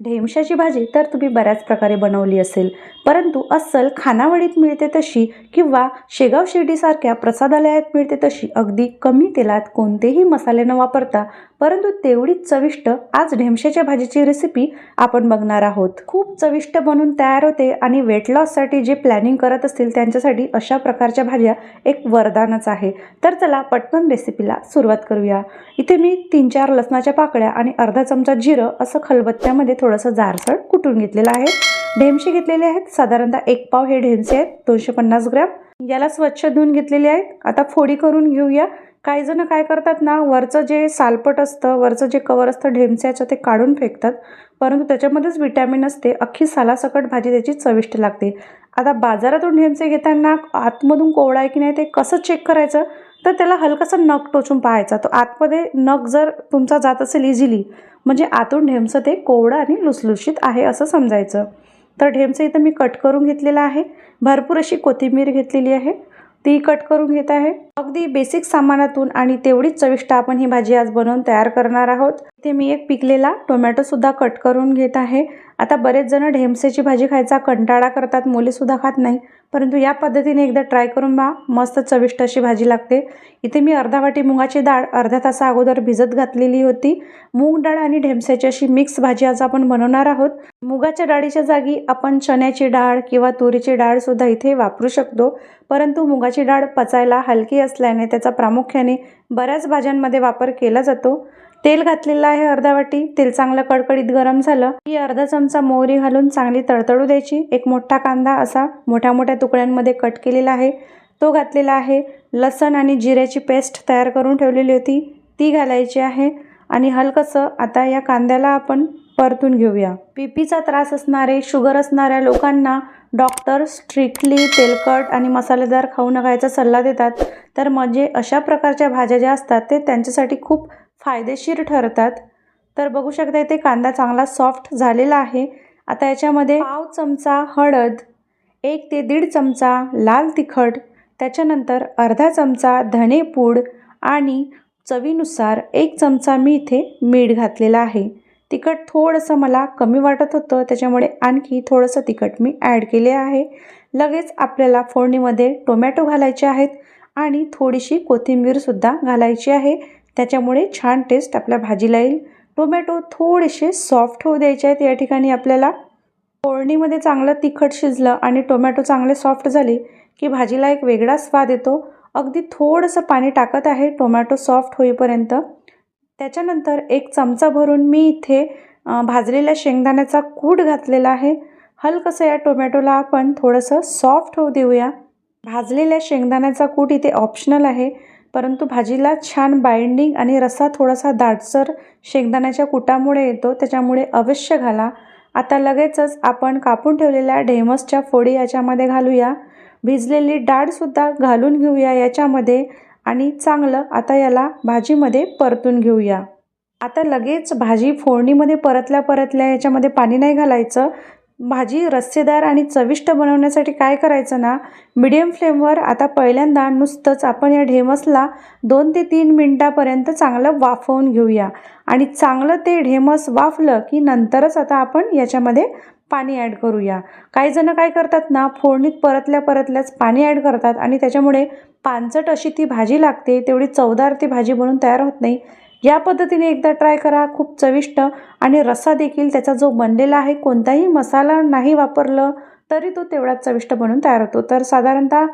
ढेमशाची भाजी तर तुम्ही बऱ्याच प्रकारे बनवली असेल, परंतु अस्सल खानावळीत मिळते तशी किंवा शेगाव शिर्डीसारख्या प्रसादालयात मिळते तशी अगदी कमी तेलात कोणतेही मसाले न वापरता परंतु तेवढीच चविष्ट आज ढेमशाच्या भाजीची रेसिपी आपण बघणार आहोत। खूप चविष्ट बनून तयार होते आणि वेट लॉससाठी जे प्लॅनिंग करत असतील त्यांच्यासाठी अशा प्रकारच्या भाज्या एक वरदानच आहे। तर चला पटकन रेसिपीला सुरुवात करूया। इथे मी 3-4 लसणाच्या पाकळ्या आणि अर्धा चमचा जिरं असं खलबत्त्यामध्ये थोडंसं जाडसर कुटून घेतलेलं आहे। ढेमसे घेतलेले आहेत, साधारणतः 1 पाव हे ढेमसे आहेत, 250 ग्रॅम। याला स्वच्छ धुवून घेतलेले आहेत। आता फोडी करून घेऊया। काही जण काय करतात ना, वरचं जे सालपट असतं, वरचं जे कवर असतं ढेमस्याचं ते काढून फेकतात, परंतु त्याच्यामध्येच विटॅमिन असते। अख्खी सालासकट भाजी त्याची चविष्ट लागते। आता बाजारातून ढेमसे घेताना आतमधून कोवळा आहे की नाही ते कसं चेक करायचं, तर त्याला हलकासा नख टोचून पाहायचा। तो आतमध्ये नख जर तुमचा जात असेल इझिली, म्हणजे आतून ढेमसं ते कोवळं आणि लुसलुशीत आहे असं समजायचं। तर ढेमसं इथं मी कट करून घेतलेलं आहे। भरपूर अशी कोथिंबीर घेतलेली आहे, ती कट करून घेत आहे। अगदी बेसिक सामानातून आणि तेवढीच चविष्ट आपण ही भाजी आज बनवून तयार करणार आहोत। इथे मी एक पिकलेला टोमॅटो सुद्धा कट करून घेत आहे। आता बरेच जण ढेमसेची भाजी खायचा कंटाळा करतात, मुले सुद्धा खात नाही, परंतु या पद्धतीने एकदा ट्राय करून पहा, मस्त चविष्ट अशी भाजी लागते। इथे मी अर्धा वाटी मुगाची डाळ अर्ध्या तासा अगोदर भिजत घातलेली होती। मूग डाळ आणि ढेमस्याची अशी मिक्स भाजी आज आपण बनवणार आहोत। मुगाच्या डाळीच्या जागी आपण चण्याची डाळ किंवा तुरीची डाळ सुद्धा इथे वापरू शकतो, परंतु मुगाची डाळ पचायला हलकी असल्याने त्याचा प्रामुख्याने बऱ्याच भाज्यांमध्ये वापर केला जातो। तेल घातलेलं आहे अर्धा वाटी। तेल चांगलं कडकडीत गरम झालं की अर्धा चमचा मोहरी घालून चांगली तडतडू द्यायची। एक मोठा कांदा असा मोठ्या मोठ्या तुकड्यांमध्ये कट केलेला आहे तो घातलेला आहे। लसण आणि जिऱ्याची पेस्ट तयार करून ठेवलेली होती ती घालायची आहे आणि हलकसं आता या कांद्याला आपण परतून घेऊया। बीपीचा त्रास असणारे, शुगर असणाऱ्या लोकांना डॉक्टर स्ट्रिक्टली तेलकट आणि मसालेदार खाऊ नकायचा सल्ला देतात, तर म्हणजे अशा प्रकारच्या भाज्या ज्या असतात ते त्यांच्यासाठी खूप फायदेशीर ठरतात। तर बघू शकता इथे कांदा चांगला सॉफ्ट झालेला आहे। आता याच्यामध्ये पाव चमचा हळद, 1 ते 1.5 चमचा लाल तिखट, त्याच्यानंतर अर्धा चमचा धणेपूड आणि चवीनुसार 1 चमचा मी इथे मीठ घातलेलं आहे। तिखट थोडंसं मला कमी वाटत होतं, त्याच्यामुळे आणखी थोडंसं तिखट मी ॲड केले आहे। लगेच आपल्याला फोडणीमध्ये टोमॅटो घालायचे आहेत आणि थोडीशी कोथिंबीरसुद्धा घालायची आहे, त्याच्यामुळे छान टेस्ट आपल्या भाजीला येईल। टोमॅटो थोडेसे सॉफ्ट होऊ द्यायचे आहेत। या ठिकाणी आपल्याला फोडणीमध्ये चांगलं तिखट शिजलं आणि टोमॅटो चांगले सॉफ्ट झाले की भाजीला एक वेगळा स्वाद येतो। अगदी थोडंसं पाणी टाकत आहे टोमॅटो सॉफ्ट होईपर्यंत। त्याच्यानंतर 1 चमचा भरून मी इथे भाजलेल्या शेंगदाण्याचा कूट घातलेला आहे। हलकसं या टोमॅटोला आपण थोडंसं सॉफ्ट होऊ देऊया। भाजलेल्या शेंगदाण्याचा कूट इथे ऑप्शनल आहे, परंतु भाजीला छान बाइंडिंग आणि रस्सा थोडासा दाटसर शेंगदाण्याच्या कुटामुळे येतो, त्याच्यामुळे अवश्य घाला। आता लगेचच आपण कापून ठेवलेल्या ढेमसच्या फोडी याच्यामध्ये घालूया। भिजलेली डाळसुद्धा घालून घेऊया याच्यामध्ये आणि चांगलं आता याला भाजीमध्ये परतून घेऊया। आता लगेच भाजी फोडणीमध्ये परतल्या याच्यामध्ये पाणी नाही घालायचं। भाजी रस्सेदार आणि चविष्ट बनवण्यासाठी काय करायचं ना, मीडियम फ्लेमवर आता पहिल्यांदा नुसतंच आपण या ढेमसला 2 ते 3 मिनिटापर्यंत चांगलं वाफवून घेऊया आणि चांगलं ते ढेमस वाफलं की नंतरच आता आपण याच्यामध्ये पाणी ॲड करूया। काही जण काय करतात ना, फोडणीत परतल्याच पाणी ॲड करतात आणि त्याच्यामुळे पांचट अशी ती भाजी लागते, तेवढी चवदार ती भाजी बनून तयार होत नाही। या पद्धतीने एकदा ट्राय करा, खूप चविष्ट आणि रस्सा देखील त्याचा जो बनलेला आहे, कोणताही मसाला नाही वापरलं तरी तो तेवढाच चविष्ट बनून तयार होतो। तर साधारणतः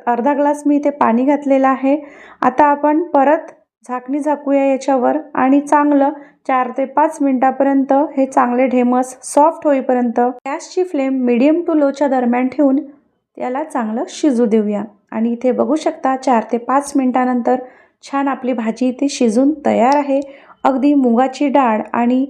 अर्धा ग्लास मी इथे पाणी घातलेलं आहे। आता आपण परत झाकणी झाकूया याच्यावर आणि चांगलं 4 ते 5 मिनिटापर्यंत हे चांगले ढेमस सॉफ्ट होईपर्यंत गॅसची फ्लेम मीडियम टू लोच्या दरम्यान ठेवून याला चांगलं शिजू देऊया। आणि इथे बघू शकता 4 ते 5 मिनिटानंतर छान आपली भाजी इथे शिजून तयार आहे। अगदी मुगाची डाळ आणि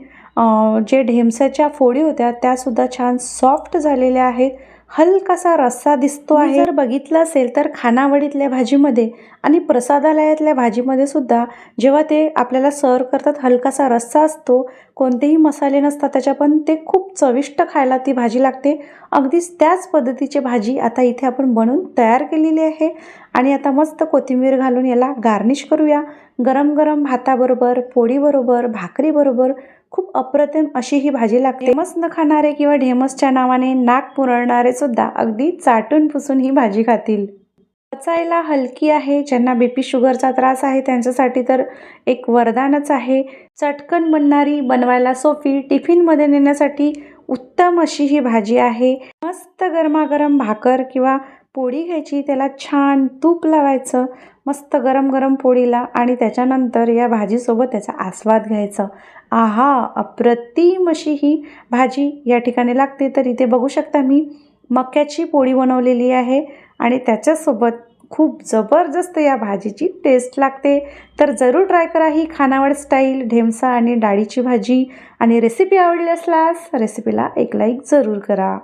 जे ढेमसाच्या फोडी होत्या त्यासुद्धा छान सॉफ्ट झालेल्या आहेत। हलकासा रस्सा दिसतो आहे। जर बघितलं असेल तर खानावळीतल्या भाजीमध्ये आणि प्रसादालयातल्या भाजीमध्ये सुद्धा जेव्हा ते आपल्याला सर्व करतात हलकासा रस्सा असतो, कोणतेही मसाले नसतात त्याच्या, पण ते खूप चविष्ट खायला ती भाजी लागते। अगदीच त्याच पद्धतीची भाजी आता इथे आपण बनवून तयार केलेली आहे आणि आता मस्त कोथिंबीर घालून याला गार्निश करूया। गरम गरम भाताबरोबर, पोळीबरोबर, भाकरीबरोबर खूप अप्रतिम अशी ही भाजी लागते. ढेमस न खाणारे किंवा ढेमसच्या नावाने नाक पुरळणारे सुद्धा अगदी चाटून पुसून ही भाजी खातील. पचायला हलकी आहे. ज्यांना बीपी शुगरचा त्रास आहे त्यांच्यासाठी तर एक वरदानच आहे. चटकन बनणारी, बनवायला सोपी, टिफिनमध्ये नेण्यासाठी उत्तम अशी ही भाजी आहे. मस्त गरमागरम भाकर किंवा पोळी घ्यायची, त्याला छान तूप लावायचं मस्त गरम गरम पोळीला आणि त्याच्यानंतर या भाजीसोबत त्याचा आस्वाद घ्यायचा. आहा, अप्रतिम अशी ही भाजी या ठिकाणी लागते. तर इथे बघू शकता मी मक्याची पोळी बनवलेली आहे आणि त्याच्यासोबत खूप जबरदस्त या भाजीची टेस्ट लागते. तर जरूर ट्राय करा ही खानावळ स्टाईल ढेमसा आणि डाळीची भाजी. आणि रेसिपी आवडली असल्यास रेसिपीला एक लाईक जरूर करा.